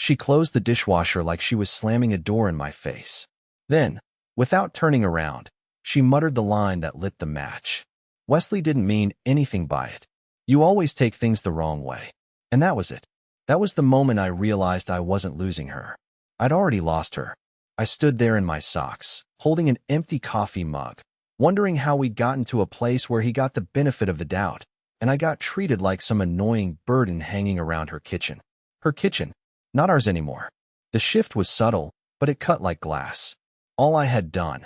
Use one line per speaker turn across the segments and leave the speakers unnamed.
She closed the dishwasher like she was slamming a door in my face. Then, without turning around, she muttered the line that lit the match. Wesley didn't mean anything by it. You always take things the wrong way. And that was it. That was the moment I realized I wasn't losing her. I'd already lost her. I stood there in my socks, holding an empty coffee mug, wondering how we'd gotten to a place where he got the benefit of the doubt, and I got treated like some annoying burden hanging around her kitchen. Her kitchen, not ours anymore. The shift was subtle, but it cut like glass. All I had done,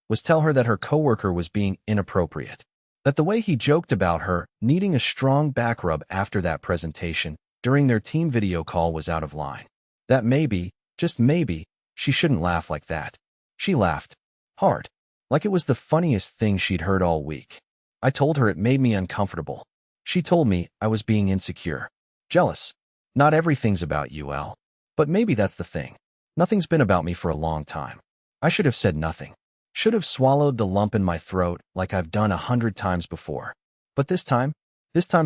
was tell her that her coworker was being inappropriate. That the way he joked about her needing a strong back rub after that presentation during their team video call was out of line. That maybe, just maybe, she shouldn't laugh like that. She laughed. Hard. Like it was the funniest thing she'd heard all week. I told her it made me uncomfortable. She told me I was being insecure. Jealous. Not everything's about you, Elle. But maybe that's the thing. Nothing's been about me for a long time. I should have said nothing. Should have swallowed the lump in my throat like I've done 100 times before. But this time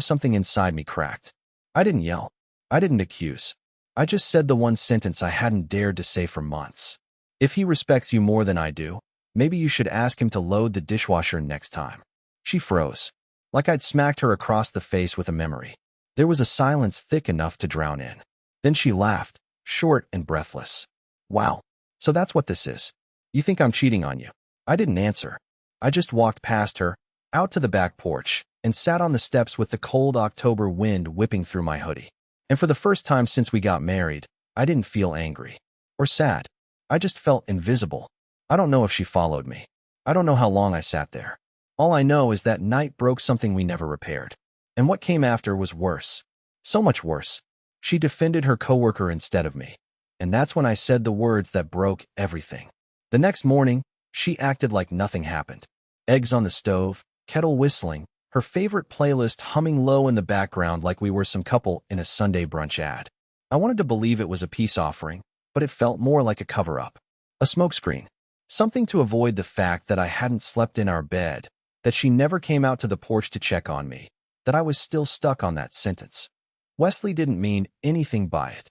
something inside me cracked. I didn't yell. I didn't accuse. I just said the one sentence I hadn't dared to say for months. If he respects you more than I do, maybe you should ask him to load the dishwasher next time. She froze, like I'd smacked her across the face with a memory. There was a silence thick enough to drown in. Then she laughed, short and breathless. Wow. So that's what this is. You think I'm cheating on you? I didn't answer. I just walked past her, out to the back porch, and sat on the steps with the cold October wind whipping through my hoodie. And for the first time since we got married, I didn't feel angry or sad. I just felt invisible. I don't know if she followed me. I don't know how long I sat there. All I know is that night broke something we never repaired. And what came after was worse. So much worse. She defended her coworker instead of me. And that's when I said the words that broke everything. The next morning, she acted like nothing happened. Eggs on the stove, kettle whistling, her favorite playlist humming low in the background like we were some couple in a Sunday brunch ad. I wanted to believe it was a peace offering, but it felt more like a cover-up. A smokescreen. Something to avoid the fact that I hadn't slept in our bed, that she never came out to the porch to check on me, that I was still stuck on that sentence. Wesley didn't mean anything by it.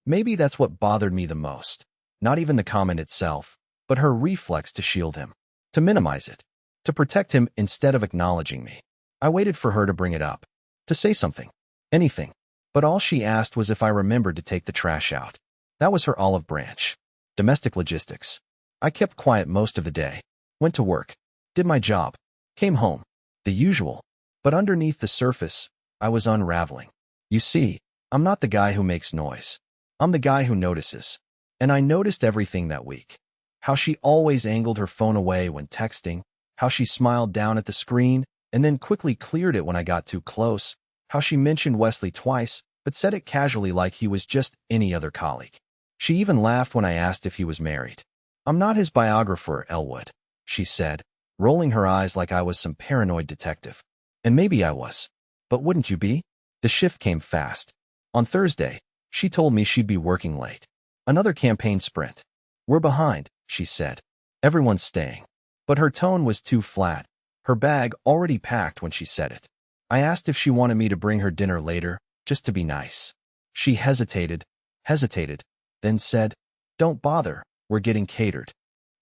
Maybe that's what bothered me the most. Not even the comment itself, but her reflex to shield him, to minimize it, to protect him instead of acknowledging me. I waited for her to bring it up, to say something, anything, but all she asked was if I remembered to take the trash out. That was her olive branch. Domestic logistics. I kept quiet most of the day, went to work, did my job, came home, the usual, but underneath the surface, I was unraveling. You see, I'm not the guy who makes noise. I'm the guy who notices. And I noticed everything that week. How she always angled her phone away when texting, how she smiled down at the screen and then quickly cleared it when I got too close, how she mentioned Wesley twice, but said it casually like he was just any other colleague. She even laughed when I asked if he was married. I'm not his biographer, Elwood, she said, rolling her eyes like I was some paranoid detective. And maybe I was. But wouldn't you be? The shift came fast. On Thursday, she told me she'd be working late. Another campaign sprint. We're behind, she said. Everyone's staying. But her tone was too flat, her bag already packed when she said it. I asked if she wanted me to bring her dinner later, just to be nice. She hesitated, then said, "Don't bother, we're getting catered."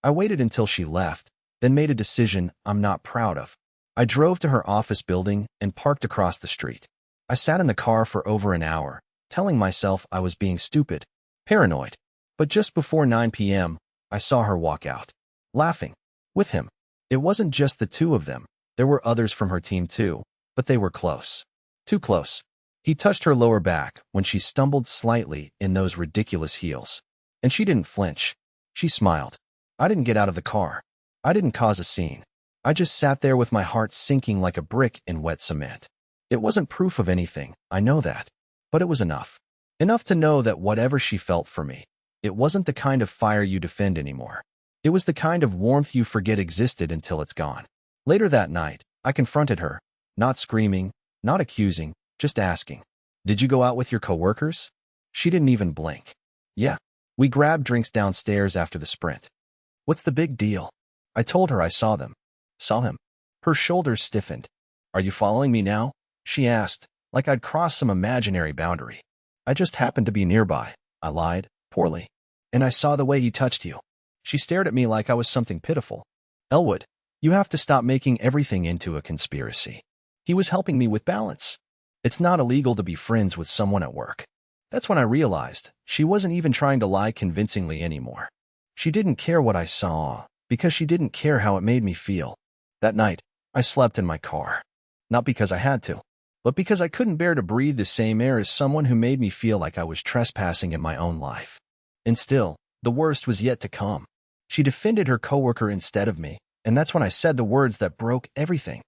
I waited until she left, then made a decision I'm not proud of. I drove to her office building and parked across the street. I sat in the car for over an hour, telling myself I was being stupid, paranoid. But just before 9 p.m., I saw her walk out, laughing, with him. It wasn't just the two of them. There were others from her team too, but they were close. Too close. He touched her lower back when she stumbled slightly in those ridiculous heels. And she didn't flinch. She smiled. I didn't get out of the car. I didn't cause a scene. I just sat there with my heart sinking like a brick in wet cement. It wasn't proof of anything, I know that. But it was enough. Enough to know that whatever she felt for me, it wasn't the kind of fire you defend anymore. It was the kind of warmth you forget existed until it's gone. Later that night, I confronted her, not screaming, not accusing, just asking, "Did you go out with your coworkers?" She didn't even blink. Yeah. We grabbed drinks downstairs after the sprint. What's the big deal? I told her I saw them. Saw him. Her shoulders stiffened. Are you following me now? She asked, like I'd crossed some imaginary boundary. I just happened to be nearby. I lied, poorly. And I saw the way he touched you. She stared at me like I was something pitiful. Elwood, you have to stop making everything into a conspiracy. He was helping me with balance. It's not illegal to be friends with someone at work. That's when I realized she wasn't even trying to lie convincingly anymore. She didn't care what I saw, because she didn't care how it made me feel. That night, I slept in my car. Not because I had to, but because I couldn't bear to breathe the same air as someone who made me feel like I was trespassing in my own life. And still, the worst was yet to come. She defended her coworker instead of me, and that's when I said the words that broke everything.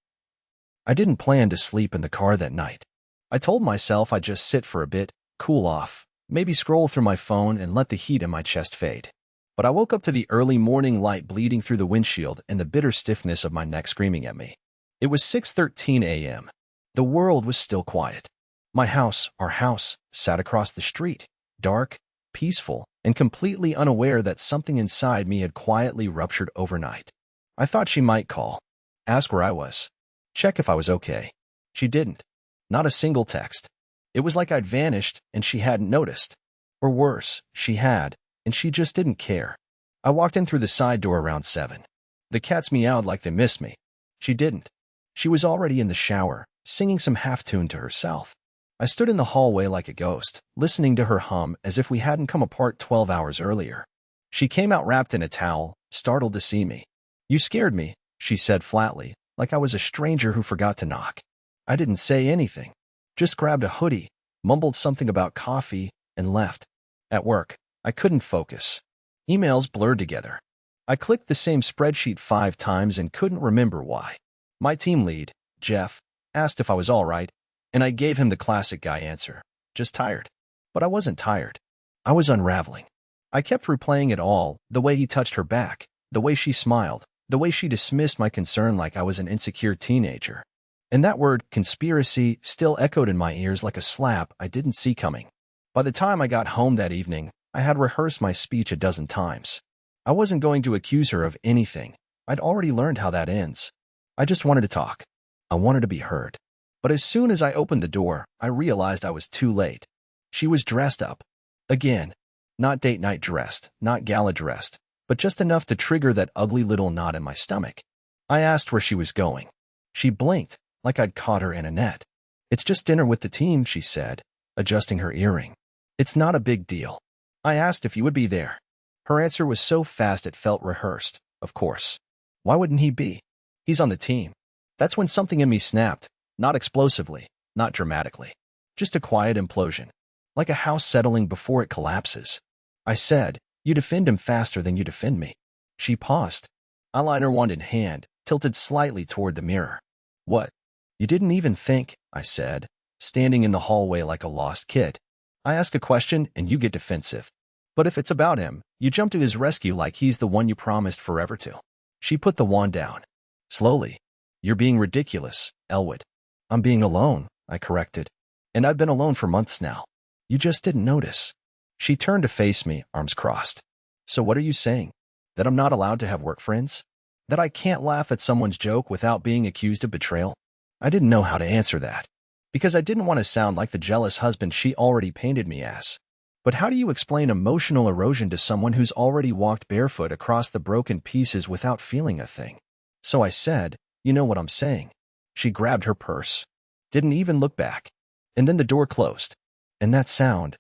I didn't plan to sleep in the car that night. I told myself I'd just sit for a bit, cool off, maybe scroll through my phone and let the heat in my chest fade. But I woke up to the early morning light bleeding through the windshield and the bitter stiffness of my neck screaming at me. It was 6:13 a.m. The world was still quiet. My house, our house, sat across the street, dark, peaceful, and completely unaware that something inside me had quietly ruptured overnight. I thought she might call, ask where I was, check if I was okay. She didn't. Not a single text. It was like I'd vanished and she hadn't noticed. Or worse, she had, and she just didn't care. I walked in through the side door around 7. The cats meowed like they missed me. She didn't. She was already in the shower, singing some half-tune to herself. I stood in the hallway like a ghost, listening to her hum as if we hadn't come apart 12 hours earlier. She came out wrapped in a towel, startled to see me. You scared me, she said flatly, like I was a stranger who forgot to knock. I didn't say anything. Just grabbed a hoodie, mumbled something about coffee, and left. At work, I couldn't focus. Emails blurred together. I clicked the same spreadsheet 5 times and couldn't remember why. My team lead, Jeff, asked if I was all right, and I gave him the classic guy answer, just tired. But I wasn't tired. I was unraveling. I kept replaying it all, the way he touched her back, the way she smiled, the way she dismissed my concern like I was an insecure teenager. And that word, conspiracy, still echoed in my ears like a slap I didn't see coming. By the time I got home that evening, I had rehearsed my speech a dozen times. I wasn't going to accuse her of anything. I'd already learned how that ends. I just wanted to talk. I wanted to be heard. But as soon as I opened the door, I realized I was too late. She was dressed up. Again. Not date night dressed, not gala dressed, but just enough to trigger that ugly little knot in my stomach. I asked where she was going. She blinked, like I'd caught her in a net. It's just dinner with the team, she said, adjusting her earring. It's not a big deal. I asked if you would be there. Her answer was so fast it felt rehearsed. Of course. Why wouldn't he be? He's on the team. That's when something in me snapped, not explosively, not dramatically. Just a quiet implosion. Like a house settling before it collapses. I said, you defend him faster than you defend me. She paused. Eyeliner wand in hand, tilted slightly toward the mirror. What? You didn't even think, I said, standing in the hallway like a lost kid. I ask a question and you get defensive. But if it's about him, you jump to his rescue like he's the one you promised forever to. She put the wand down. Slowly. You're being ridiculous, Elwood. I'm being alone, I corrected. And I've been alone for months now. You just didn't notice. She turned to face me, arms crossed. So what are you saying? That I'm not allowed to have work friends? That I can't laugh at someone's joke without being accused of betrayal? I didn't know how to answer that. Because I didn't want to sound like the jealous husband she already painted me as. But how do you explain emotional erosion to someone who's already walked barefoot across the broken pieces without feeling a thing? So I said, you know what I'm saying. She grabbed her purse. Didn't even look back. And then the door closed. And that sound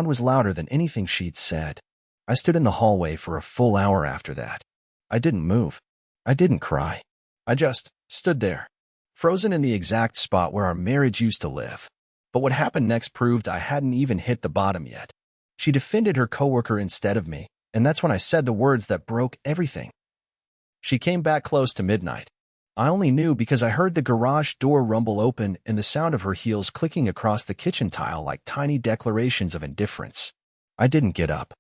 was louder than anything she'd said. I stood in the hallway for a full hour after that. I didn't move. I didn't cry. I just stood there, frozen in the exact spot where our marriage used to live. But what happened next proved I hadn't even hit the bottom yet. She defended her coworker instead of me, and that's when I said the words that broke everything. She came back close to midnight. I only knew because I heard the garage door rumble open and the sound of her heels clicking across the kitchen tile like tiny declarations of indifference. I didn't get up.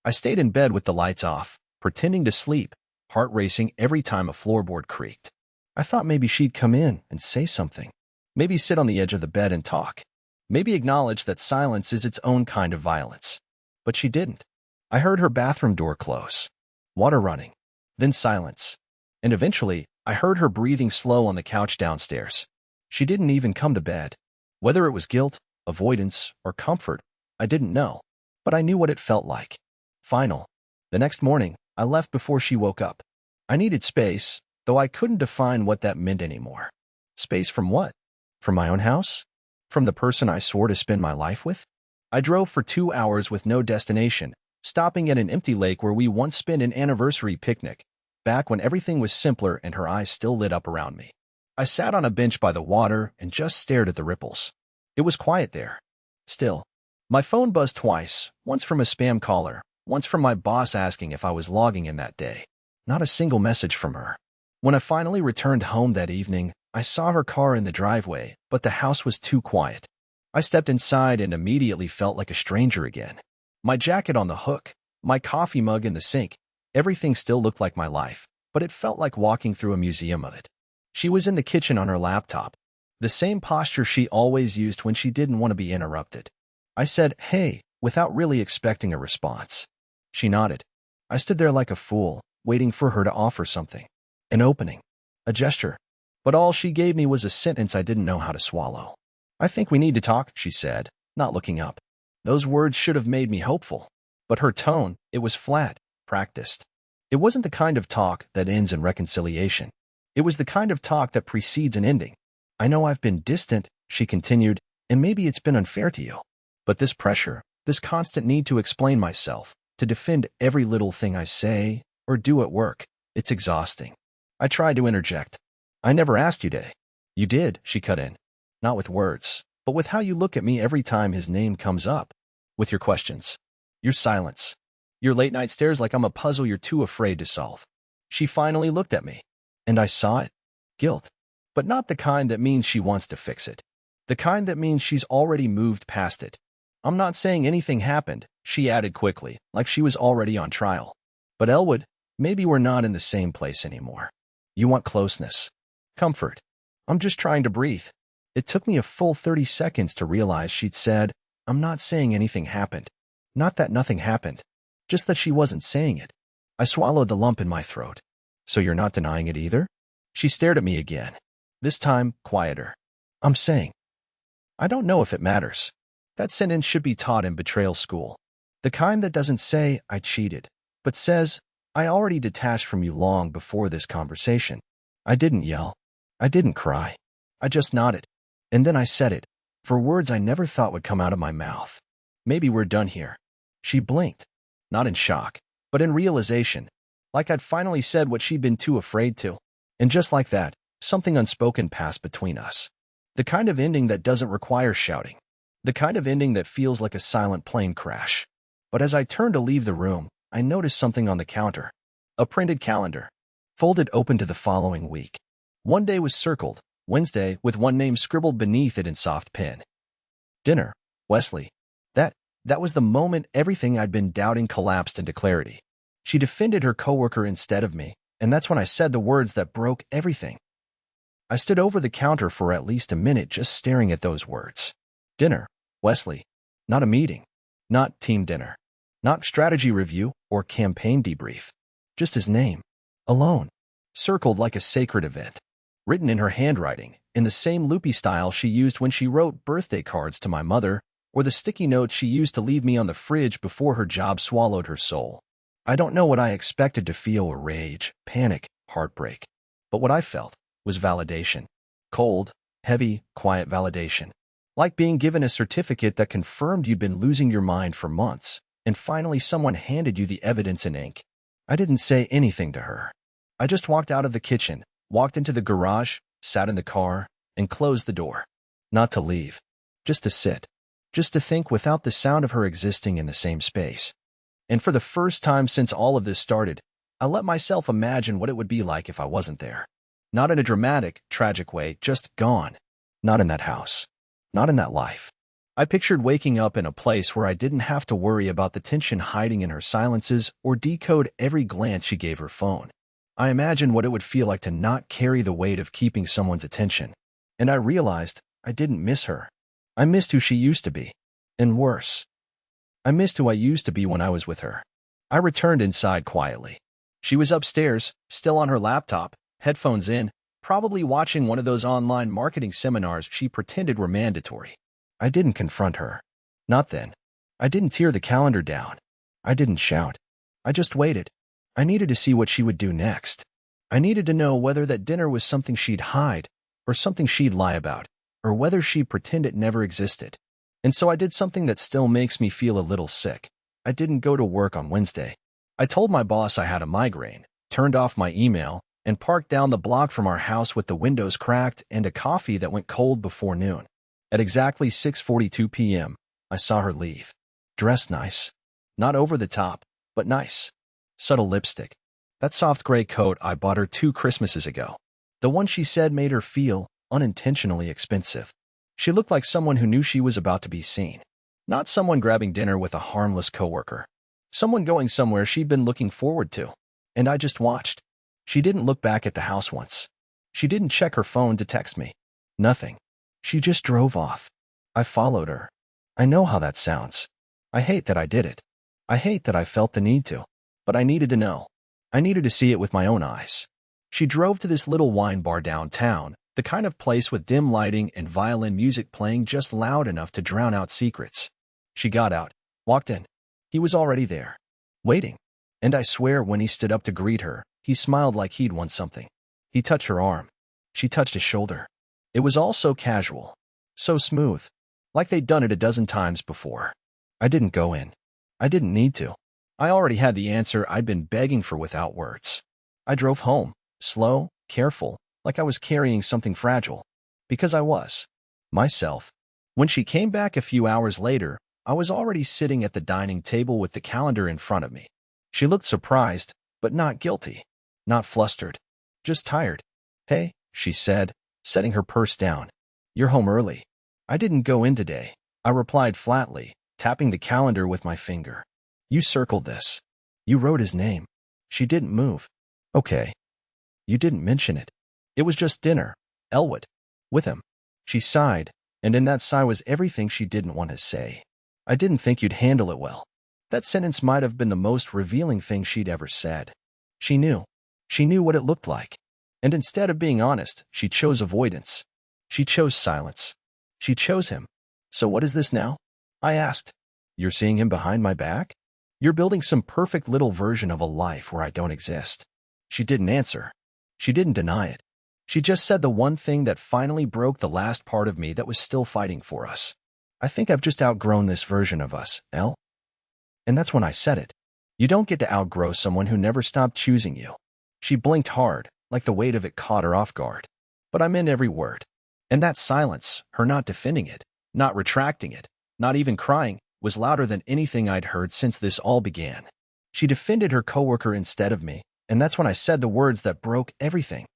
I stayed in bed with the lights off, pretending to sleep, heart racing every time a floorboard creaked. I thought maybe she'd come in and say something. Maybe sit on the edge of the bed and talk. Maybe acknowledge that silence is its own kind of violence. But she didn't. I heard her bathroom door close. Water running. Then silence. And eventually, I heard her breathing slow on the couch downstairs. She didn't even come to bed. Whether it was guilt, avoidance, or comfort, I didn't know, but I knew what it felt like. Final. The next morning, I left before she woke up. I needed space, though I couldn't define what that meant anymore. Space from what? From my own house? From the person I swore to spend my life with? I drove for 2 hours with no destination, stopping at an empty lake where we once spent an anniversary picnic, back when everything was simpler and her eyes still lit up around me. I sat on a bench by the water and just stared at the ripples. It was quiet there. Still. My phone buzzed twice, once from a spam caller, once from my boss asking if I was logging in that day. Not a single message from her. When I finally returned home that evening, I saw her car in the driveway, but the house was too quiet. I stepped inside and immediately felt like a stranger again. My jacket on the hook, my coffee mug in the sink, everything still looked like my life, but it felt like walking through a museum of it. She was in the kitchen on her laptop, the same posture she always used when she didn't want to be interrupted. I said, "Hey," without really expecting a response. She nodded. I stood there like a fool, waiting for her to offer something. An opening. A gesture. But all she gave me was a sentence I didn't know how to swallow. "I think we need to talk," she said, not looking up. Those words should have made me hopeful. But her tone, it was flat, practiced. It wasn't the kind of talk that ends in reconciliation. It was the kind of talk that precedes an ending. "I know I've been distant," she continued, "and maybe it's been unfair to you. But this pressure, this constant need to explain myself, to defend every little thing I say or do at work, it's exhausting." I tried to interject. "I never asked you to." "You did," she cut in. "Not with words, but with how you look at me every time his name comes up. With your questions. Your silence. Your late-night stares like I'm a puzzle you're too afraid to solve." She finally looked at me. And I saw it. Guilt. But not the kind that means she wants to fix it. The kind that means she's already moved past it. "I'm not saying anything happened," she added quickly, like she was already on trial. "But Elwood, maybe we're not in the same place anymore. You want closeness. Comfort. I'm just trying to breathe." It took me a full 30 seconds to realize she'd said, "I'm not saying anything happened." Not that nothing happened. Just that she wasn't saying it. I swallowed the lump in my throat. "So you're not denying it either?" She stared at me again. This time, quieter. "I'm saying. I don't know if it matters." That sentence should be taught in betrayal school. The kind that doesn't say, "I cheated," but says, "I already detached from you long before this conversation." I didn't yell. I didn't cry. I just nodded. And then I said it, for words I never thought would come out of my mouth. "Maybe we're done here." She blinked. Not in shock, but in realization. Like I'd finally said what she'd been too afraid to. And just like that, something unspoken passed between us. The kind of ending that doesn't require shouting. The kind of ending that feels like a silent plane crash. But as I turned to leave the room, I noticed something on the counter. A printed calendar. Folded open to the following week. One day was circled, Wednesday, with one name scribbled beneath it in soft pen. Dinner, Wesley. That was the moment everything I'd been doubting collapsed into clarity. She defended her coworker instead of me, and that's when I said the words that broke everything. I stood over the counter for at least a minute just staring at those words. Dinner, Wesley. Not a meeting. Not team dinner. Not strategy review or campaign debrief. Just his name. Alone. Circled like a sacred event. Written in her handwriting, in the same loopy style she used when she wrote birthday cards to my mother, or the sticky notes she used to leave me on the fridge before her job swallowed her soul. I don't know what I expected to feel: rage, panic, heartbreak. But what I felt was validation. Cold, heavy, quiet validation. Like being given a certificate that confirmed you'd been losing your mind for months, and finally someone handed you the evidence in ink. I didn't say anything to her. I just walked out of the kitchen, walked into the garage, sat in the car, and closed the door. Not to leave. Just to sit. Just to think without the sound of her existing in the same space. And for the first time since all of this started, I let myself imagine what it would be like if I wasn't there. Not in a dramatic, tragic way, just gone. Not in that house. Not in that life. I pictured waking up in a place where I didn't have to worry about the tension hiding in her silences or decode every glance she gave her phone. I imagined what it would feel like to not carry the weight of keeping someone's attention. And I realized I didn't miss her. I missed who she used to be. And worse, I missed who I used to be when I was with her. I returned inside quietly. She was upstairs, still on her laptop, headphones in, probably watching one of those online marketing seminars she pretended were mandatory. I didn't confront her. Not then. I didn't tear the calendar down. I didn't shout. I just waited. I needed to see what she would do next. I needed to know whether that dinner was something she'd hide, or something she'd lie about, or whether she'd pretend it never existed. And so I did something that still makes me feel a little sick. I didn't go to work on Wednesday. I told my boss I had a migraine, turned off my email, and parked down the block from our house with the windows cracked and a coffee that went cold before noon. At exactly 6:42 p.m., I saw her leave. Dressed nice. Not over the top, but nice. Subtle lipstick. That soft gray coat I bought her 2 Christmases ago. The one she said made her feel unintentionally expensive. She looked like someone who knew she was about to be seen. Not someone grabbing dinner with a harmless coworker. Someone going somewhere she'd been looking forward to. And I just watched. She didn't look back at the house once. She didn't check her phone to text me. Nothing. She just drove off. I followed her. I know how that sounds. I hate that I did it. I hate that I felt the need to. But I needed to know. I needed to see it with my own eyes. She drove to this little wine bar downtown, the kind of place with dim lighting and violin music playing just loud enough to drown out secrets. She got out, walked in. He was already there, waiting. And I swear when he stood up to greet her, he smiled like he'd won something. He touched her arm. She touched his shoulder. It was all so casual, so smooth, like they'd done it a dozen times before. I didn't go in. I didn't need to. I already had the answer I'd been begging for without words. I drove home, slow, careful, like I was carrying something fragile. Because I was. Myself. When she came back a few hours later, I was already sitting at the dining table with the calendar in front of me. She looked surprised, but not guilty. Not flustered. Just tired. Hey, she said, setting her purse down. You're home early. I didn't go in today, I replied flatly, tapping the calendar with my finger. You circled this. You wrote his name. She didn't move. Okay. You didn't mention it. It was just dinner. Elwood. With him. She sighed, and in that sigh was everything she didn't want to say. I didn't think you'd handle it well. That sentence might have been the most revealing thing she'd ever said. She knew. She knew what it looked like. And instead of being honest, she chose avoidance. She chose silence. She chose him. So what is this now? I asked. You're seeing him behind my back? You're building some perfect little version of a life where I don't exist. She didn't answer. She didn't deny it. She just said the one thing that finally broke the last part of me that was still fighting for us. I think I've just outgrown this version of us, Elle. And that's when I said it. You don't get to outgrow someone who never stopped choosing you. She blinked hard, like the weight of it caught her off guard. But I meant every word. And that silence, her not defending it, not retracting it, not even crying, was louder than anything I'd heard since this all began. She defended her coworker instead of me, and that's when I said the words that broke everything.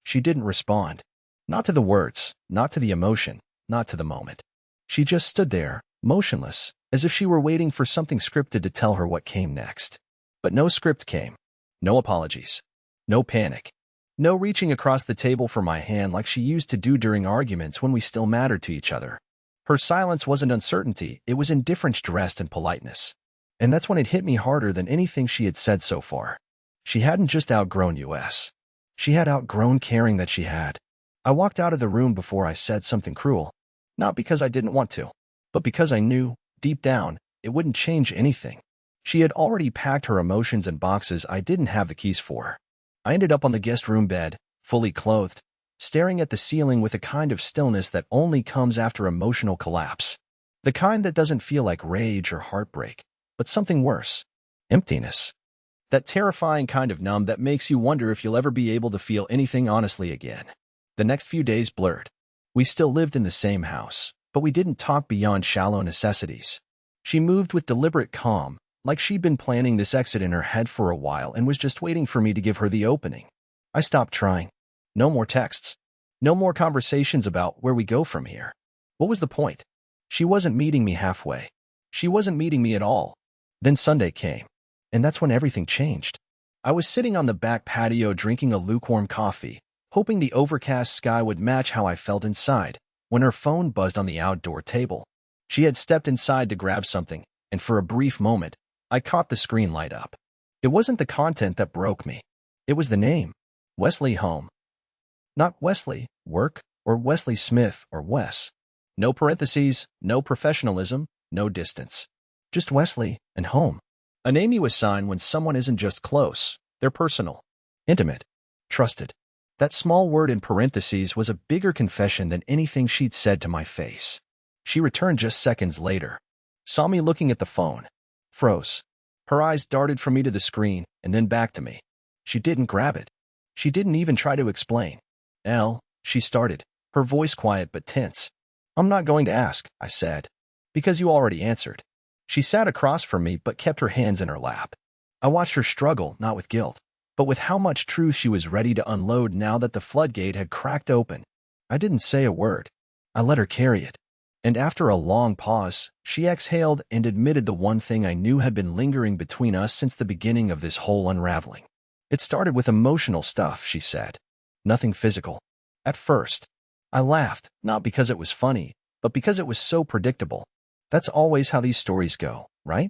She didn't respond. Not to the words, not to the emotion, not to the moment. She just stood there, motionless, as if she were waiting for something scripted to tell her what came next. But no script came. No apologies. No panic. No reaching across the table for my hand like she used to do during arguments when we still mattered to each other. Her silence wasn't uncertainty, it was indifference dressed in politeness. And that's when it hit me harder than anything she had said so far. She hadn't just outgrown us. She had outgrown caring that she had. I walked out of the room before I said something cruel. Not because I didn't want to, but because I knew, deep down, it wouldn't change anything. She had already packed her emotions in boxes I didn't have the keys for. I ended up on the guest room bed, fully clothed, staring at the ceiling with a kind of stillness that only comes after emotional collapse. The kind that doesn't feel like rage or heartbreak, but something worse. Emptiness. That terrifying kind of numb that makes you wonder if you'll ever be able to feel anything honestly again. The next few days blurred. We still lived in the same house, but we didn't talk beyond shallow necessities. She moved with deliberate calm, like she'd been planning this exit in her head for a while and was just waiting for me to give her the opening. I stopped trying. No more texts. No more conversations about where we go from here. What was the point? She wasn't meeting me halfway. She wasn't meeting me at all. Then Sunday came, and that's when everything changed. I was sitting on the back patio drinking a lukewarm coffee, hoping the overcast sky would match how I felt inside, when her phone buzzed on the outdoor table. She had stepped inside to grab something, and for a brief moment, I caught the screen light up. It wasn't the content that broke me. It was the name. Wesley Home. Not Wesley, work, or Wesley Smith, or Wes. No parentheses, no professionalism, no distance. Just Wesley and home. A name you assign when someone isn't just close, they're personal, intimate, trusted. That small word in parentheses was a bigger confession than anything she'd said to my face. She returned just seconds later, saw me looking at the phone, froze. Her eyes darted from me to the screen and then back to me. She didn't grab it. She didn't even try to explain. She started, her voice quiet but tense. I'm not going to ask, I said. Because you already answered. She sat across from me but kept her hands in her lap. I watched her struggle, not with guilt, but with how much truth she was ready to unload now that the floodgate had cracked open. I didn't say a word. I let her carry it. And after a long pause, she exhaled and admitted the one thing I knew had been lingering between us since the beginning of this whole unraveling. It started with emotional stuff, she said. Nothing physical. At first, I laughed, not because it was funny, but because it was so predictable. That's always how these stories go, right?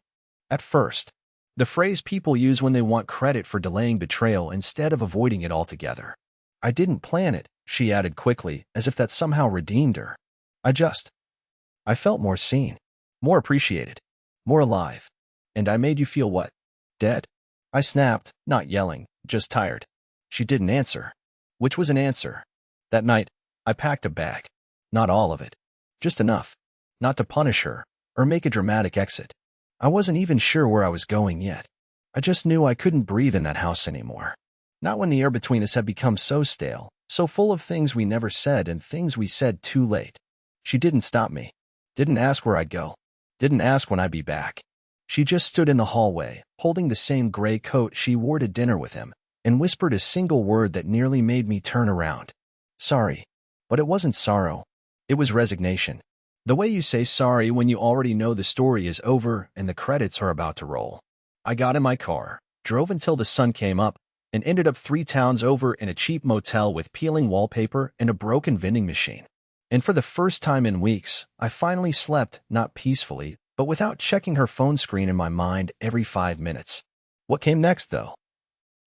At first. The phrase people use when they want credit for delaying betrayal instead of avoiding it altogether. I didn't plan it, she added quickly, as if that somehow redeemed her. I felt more seen, more appreciated, more alive. And I made you feel what? Dead? I snapped, not yelling, just tired. She didn't answer. Which was an answer. That night, I packed a bag. Not all of it. Just enough. Not to punish her, or make a dramatic exit. I wasn't even sure where I was going yet. I just knew I couldn't breathe in that house anymore. Not when the air between us had become so stale, so full of things we never said and things we said too late. She didn't stop me. Didn't ask where I'd go. Didn't ask when I'd be back. She just stood in the hallway, holding the same gray coat she wore to dinner with him, and whispered a single word that nearly made me turn around. Sorry. But it wasn't sorrow. It was resignation. The way you say sorry when you already know the story is over and the credits are about to roll. I got in my car, drove until the sun came up, and ended up 3 towns over in a cheap motel with peeling wallpaper and a broken vending machine. And for the first time in weeks, I finally slept, not peacefully, but without checking her phone screen in my mind every 5 minutes. What came next, though?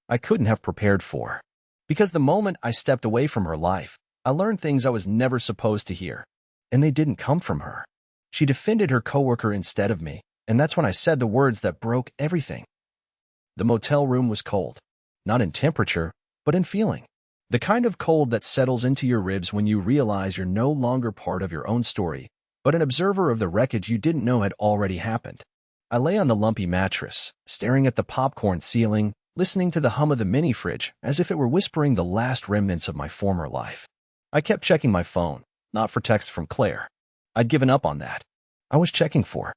I couldn't have prepared for. Because the moment I stepped away from her life, I learned things I was never supposed to hear. And they didn't come from her. She defended her coworker instead of me, and that's when I said the words that broke everything. The motel room was cold. Not in temperature, but in feeling. The kind of cold that settles into your ribs when you realize you're no longer part of your own story, but an observer of the wreckage you didn't know had already happened. I lay on the lumpy mattress, staring at the popcorn ceiling, listening to the hum of the mini-fridge as if it were whispering the last remnants of my former life. I kept checking my phone, not for text from Claire. I'd given up on that. I was checking for,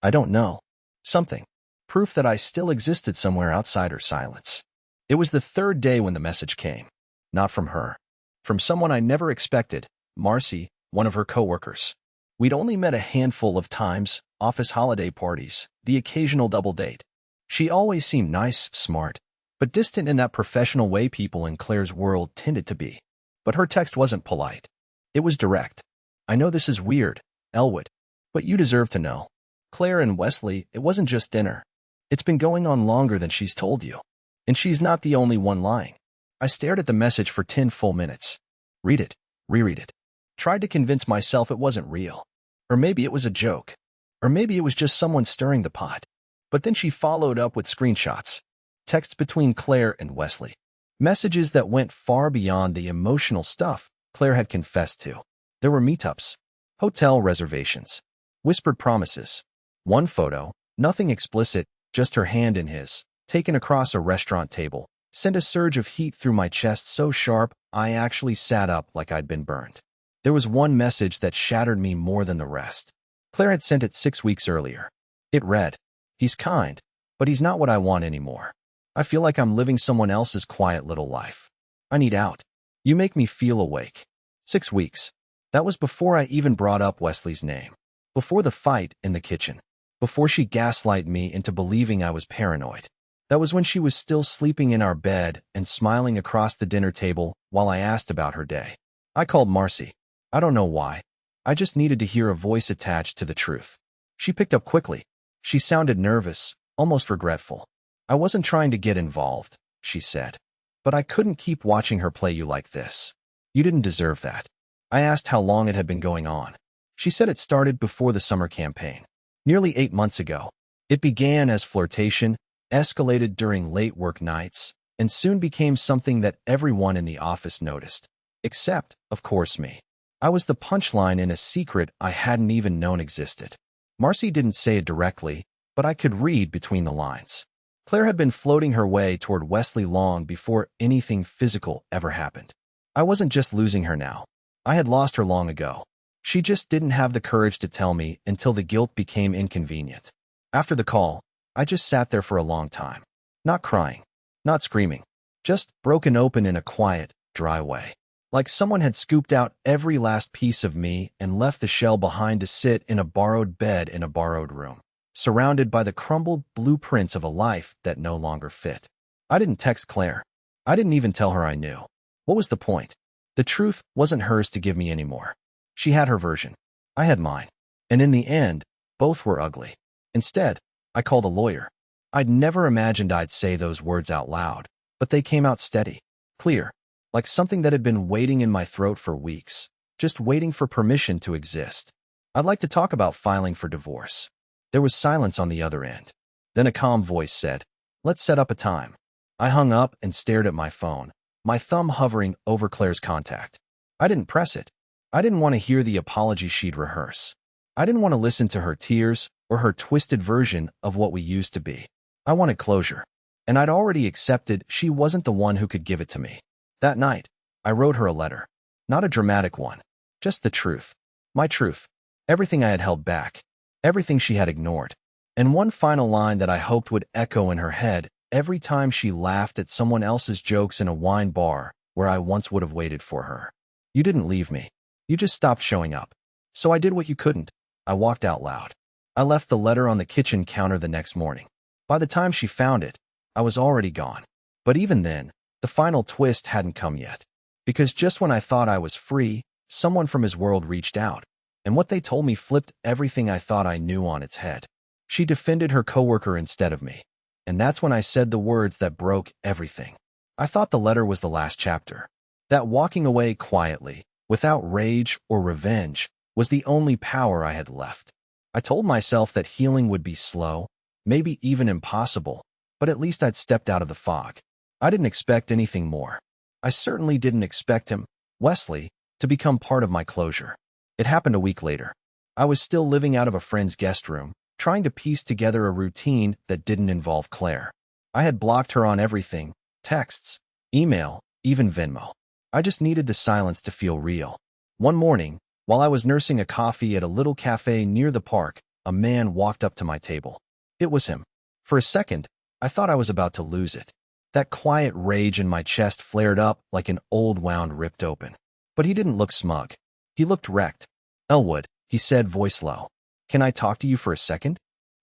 I don't know, something. Proof that I still existed somewhere outside her silence. It was the 3rd day when the message came. Not from her. From someone I never expected, Marcy, one of her coworkers. We'd only met a handful of times, office holiday parties, the occasional double date. She always seemed nice, smart, but distant in that professional way people in Claire's world tended to be. But her text wasn't polite. It was direct. I know this is weird, Elwood, but you deserve to know. Claire and Wesley, it wasn't just dinner. It's been going on longer than she's told you. And she's not the only one lying. I stared at the message for 10 full minutes. Read it, reread it. Tried to convince myself it wasn't real. Or maybe it was a joke. Or maybe it was just someone stirring the pot. But then she followed up with screenshots. Texts between Claire and Wesley. Messages that went far beyond the emotional stuff Claire had confessed to. There were meetups, hotel reservations, whispered promises. One photo, nothing explicit, just her hand in his, taken across a restaurant table, sent a surge of heat through my chest so sharp I actually sat up like I'd been burned. There was one message that shattered me more than the rest. Claire had sent it 6 weeks earlier. It read, "He's kind, but he's not what I want anymore. I feel like I'm living someone else's quiet little life. I need out. You make me feel awake." 6 weeks. That was before I even brought up Wesley's name. Before the fight in the kitchen. Before she gaslighted me into believing I was paranoid. That was when she was still sleeping in our bed and smiling across the dinner table while I asked about her day. I called Marcy. I don't know why. I just needed to hear a voice attached to the truth. She picked up quickly. She sounded nervous, almost regretful. "I wasn't trying to get involved," she said. "But I couldn't keep watching her play you like this. You didn't deserve that." I asked how long it had been going on. She said it started before the summer campaign. Nearly 8 months ago. It began as flirtation, escalated during late work nights, and soon became something that everyone in the office noticed. Except, of course, me. I was the punchline in a secret I hadn't even known existed. Marcy didn't say it directly, but I could read between the lines. Claire had been floating her way toward Wesley long before anything physical ever happened. I wasn't just losing her now. I had lost her long ago. She just didn't have the courage to tell me until the guilt became inconvenient. After the call, I just sat there for a long time. Not crying, not screaming, just broken open in a quiet, dry way. Like someone had scooped out every last piece of me and left the shell behind to sit in a borrowed bed in a borrowed room, surrounded by the crumbled blueprints of a life that no longer fit. I didn't text Claire. I didn't even tell her I knew. What was the point? The truth wasn't hers to give me anymore. She had her version. I had mine. And in the end, both were ugly. Instead, I called a lawyer. I'd never imagined I'd say those words out loud, but they came out steady, clear, like something that had been waiting in my throat for weeks, just waiting for permission to exist. I'd like to talk about filing for divorce. There was silence on the other end. Then a calm voice said, "Let's set up a time." I hung up and stared at my phone, my thumb hovering over Claire's contact. I didn't press it. I didn't want to hear the apology she'd rehearse. I didn't want to listen to her tears or her twisted version of what we used to be. I wanted closure, and I'd already accepted she wasn't the one who could give it to me. That night, I wrote her a letter. Not a dramatic one, just the truth. My truth. Everything I had held back. Everything she had ignored. And one final line that I hoped would echo in her head every time she laughed at someone else's jokes in a wine bar where I once would have waited for her. "You didn't leave me. You just stopped showing up. So I did what you couldn't." I walked out loud. I left the letter on the kitchen counter the next morning. By the time she found it, I was already gone. But even then, the final twist hadn't come yet. Because just when I thought I was free, someone from his world reached out. And what they told me flipped everything I thought I knew on its head. She defended her coworker instead of me. And that's when I said the words that broke everything. I thought the letter was the last chapter. That walking away quietly, without rage or revenge, was the only power I had left. I told myself that healing would be slow, maybe even impossible, but at least I'd stepped out of the fog. I didn't expect anything more. I certainly didn't expect him, Wesley, to become part of my closure. It happened a week later. I was still living out of a friend's guest room, trying to piece together a routine that didn't involve Claire. I had blocked her on everything, texts, email, even Venmo. I just needed the silence to feel real. One morning, while I was nursing a coffee at a little cafe near the park, a man walked up to my table. It was him. For a second, I thought I was about to lose it. That quiet rage in my chest flared up like an old wound ripped open. But he didn't look smug. He looked wrecked. "Elwood," he said, voice low. "Can I talk to you for a second?"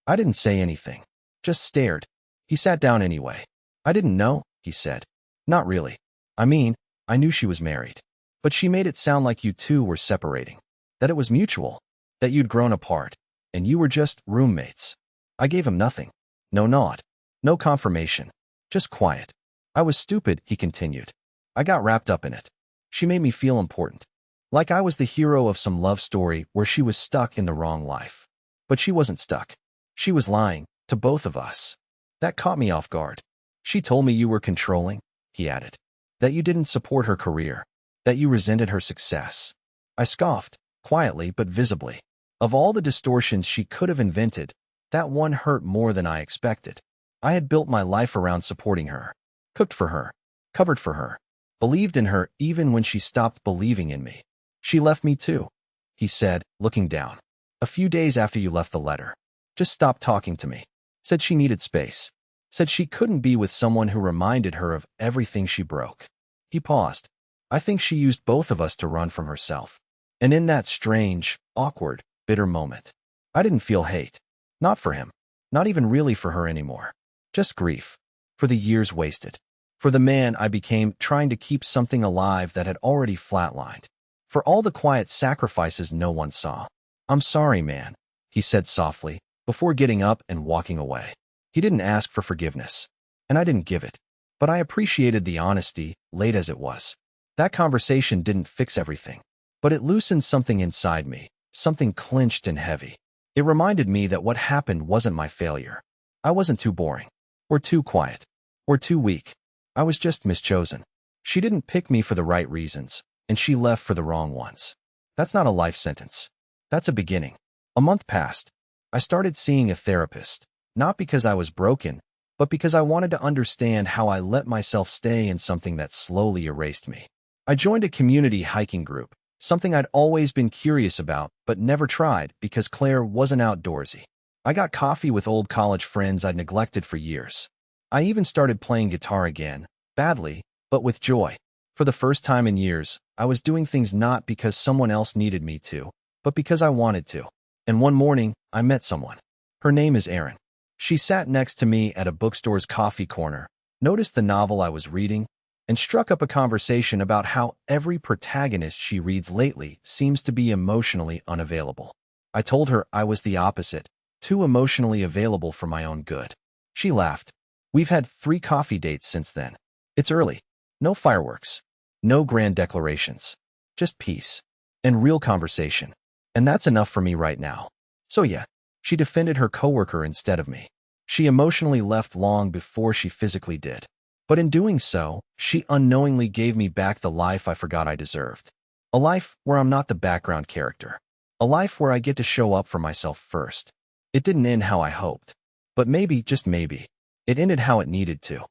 I didn't say anything. Just stared. He sat down anyway. "I didn't know," he said. "Not really. I mean, I knew she was married. But she made it sound like you two were separating. That it was mutual. That you'd grown apart. And you were just roommates." I gave him nothing. No nod. No confirmation. Just quiet. "I was stupid," he continued. "I got wrapped up in it. She made me feel important. Like I was the hero of some love story where she was stuck in the wrong life. But she wasn't stuck. She was lying, to both of us. That caught me off guard. She told me you were controlling," he added. "That you didn't support her career. That you resented her success." I scoffed, quietly but visibly. Of all the distortions she could have invented, that one hurt more than I expected. I had built my life around supporting her. Cooked for her. Covered for her. Believed in her even when she stopped believing in me. "She left me too," he said, looking down. "A few days after you left the letter. Just stopped talking to me. Said she needed space. Said she couldn't be with someone who reminded her of everything she broke." He paused. "I think she used both of us to run from herself." And in that strange, awkward, bitter moment, I didn't feel hate. Not for him. Not even really for her anymore. Just grief. For the years wasted. For the man I became trying to keep something alive that had already flatlined. For all the quiet sacrifices no one saw. "I'm sorry, man," he said softly, before getting up and walking away. He didn't ask for forgiveness. And I didn't give it. But I appreciated the honesty, late as it was. That conversation didn't fix everything. But it loosened something inside me. Something clenched and heavy. It reminded me that what happened wasn't my failure. I wasn't too boring, or too quiet, or too weak. I was just mischosen. She didn't pick me for the right reasons, and she left for the wrong ones. That's not a life sentence. That's a beginning. A month passed. I started seeing a therapist, not because I was broken, but because I wanted to understand how I let myself stay in something that slowly erased me. I joined a community hiking group, something I'd always been curious about but never tried because Claire wasn't outdoorsy. I got coffee with old college friends I'd neglected for years. I even started playing guitar again, badly, but with joy. For the first time in years, I was doing things not because someone else needed me to, but because I wanted to. And one morning, I met someone. Her name is Erin. She sat next to me at a bookstore's coffee corner, noticed the novel I was reading, and struck up a conversation about how every protagonist she reads lately seems to be emotionally unavailable. I told her I was the opposite, too emotionally available for my own good. She laughed. We've had 3 coffee dates since then. It's early. No fireworks. No grand declarations. Just peace. And real conversation. And that's enough for me right now. So yeah, she defended her coworker instead of me. She emotionally left long before she physically did. But in doing so, she unknowingly gave me back the life I forgot I deserved. A life where I'm not the background character. A life where I get to show up for myself first. It didn't end how I hoped. But maybe, just maybe, it ended how it needed to.